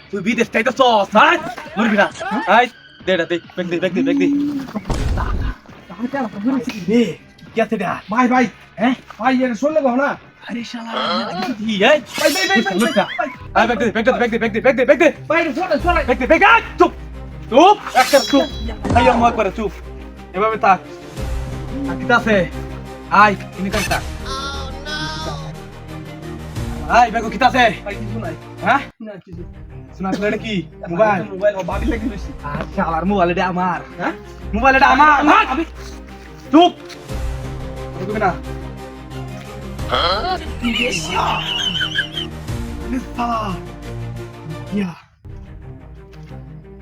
তুই বিদেশ চাইতে মরবি না দেটা দেখ দেখ ভাই ভাই হ্যাঁ ভাই এর শুনলে কহ না আরে শালা কি ভাই ভাই চলে চুপ চুপ একটা চুপ ভাই আমার করে চুপ এভাবে তাক কিতাছে আয় ইনি কাম তাক আয় বেগো কিতাছে ভাই কিছু নাই হ্যাঁ না কিছু শোনা এটা কি মোবাইল মোবাইল ভাবি লাগি লইছি আচ্ছা আমার মোবাইল এটা আমার হ্যাঁ মোবাইল এটা আমার আমি চুপ তুমি না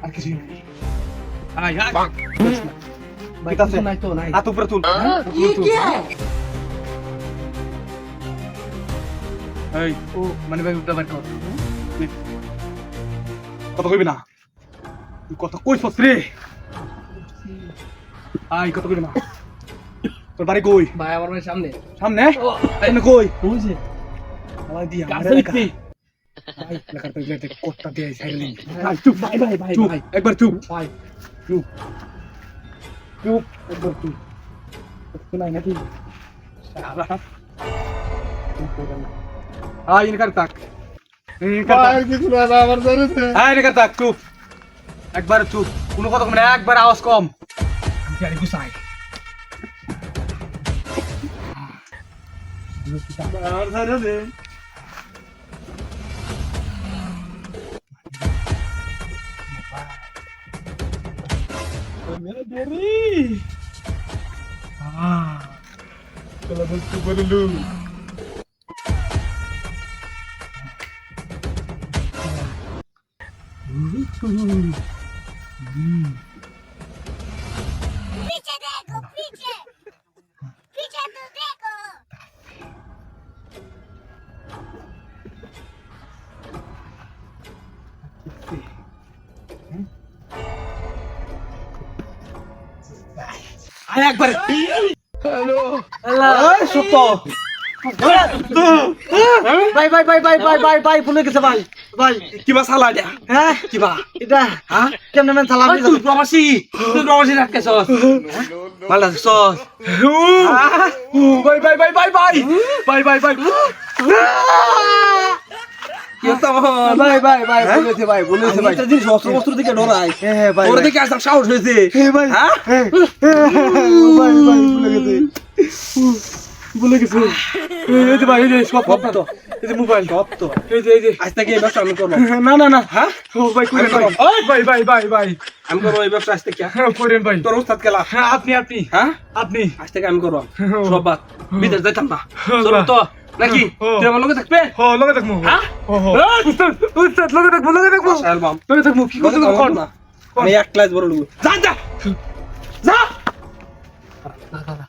আর কিছু নেই আয় আয় ভাই কিতাছে কিছু নাই তো নাই হাত উপরে তুল এই ও মানে ভাই উঠা বাইর কর কত কইবি না তুই কত কইছস রে আই কত কইবি না তোর বাড়ি কই ভাই আমার ভাই সামনে সামনে সামনে কই বুঝছে আলাই দিয়া কাছে লিখছি ভাই লাগার পেছনে তে কোটটা দিয়ে ছাইলি চুপ ভাই ভাই ভাই চুপ ভাই একবার চুপ ভাই চুপ চুপ একবার চুপ শোনাই নাকি আয় ইনকার তাক ভাই কিছু না আমার ধরেছে আয় ইনকার তাক চুপ একবার চুপ কোনো কথা কম না একবার আওয়াজ কম আমি গাড়ি গুছাই আমার ধরেছে मेरा देरी चलो बस तू बोल लू पीछे देखो पीछे पीछे तो देखो আয় একবার हेलो এই সুত भाई भाई भाई भाई भाई भाई भाई ভুলে গেছে ভাই ভাই কিবা সালা দিয়া হ্যাঁ কিবা এটা হ্যাঁ কেমনে মান সালাম তুই প্রবাসী রাখতেছস ভালো sauce bye bye bye bye bye bye bye bye কি হতো ভাই ভাই ভাই বলেছে ভাই বলেছে ভাই একটা জিনিস অস্ত্র অস্ত্র দিকে ডরাই হ্যাঁ ভাই ওর দিকে আসা সাহস হয়েছে ভাই হ্যাঁ ভাই ভাই ভুলে গেছে এই যে ভাই এই যে সব তো এই যে মোবাইল সব তো এই যে আজ থেকে এই ব্যবসা আমি করব না না না হ্যাঁ ও ভাই করে আমি করব। ওই ভাই ভাই ভাই ভাই আমি করব এই ব্যবসা আজ থেকে হ্যাঁ করেন ভাই তোর উস্তাদ কেলা হ্যাঁ আপনি আপনি হ্যাঁ আপনি আজ থেকে আমি করব সব বাদ বিদেশ যাইতাম না তোর তো নাকি ও। তুই আমার লগে থাকবে ও লগে দেখমু হ্যাঁ ও উস্তাদ উস্তাদ লগে দেখমু অ্যালবাম লগে দেখমু কি করতে কর কর না আমি এক ক্লাস বড় লোক যা যা যা না না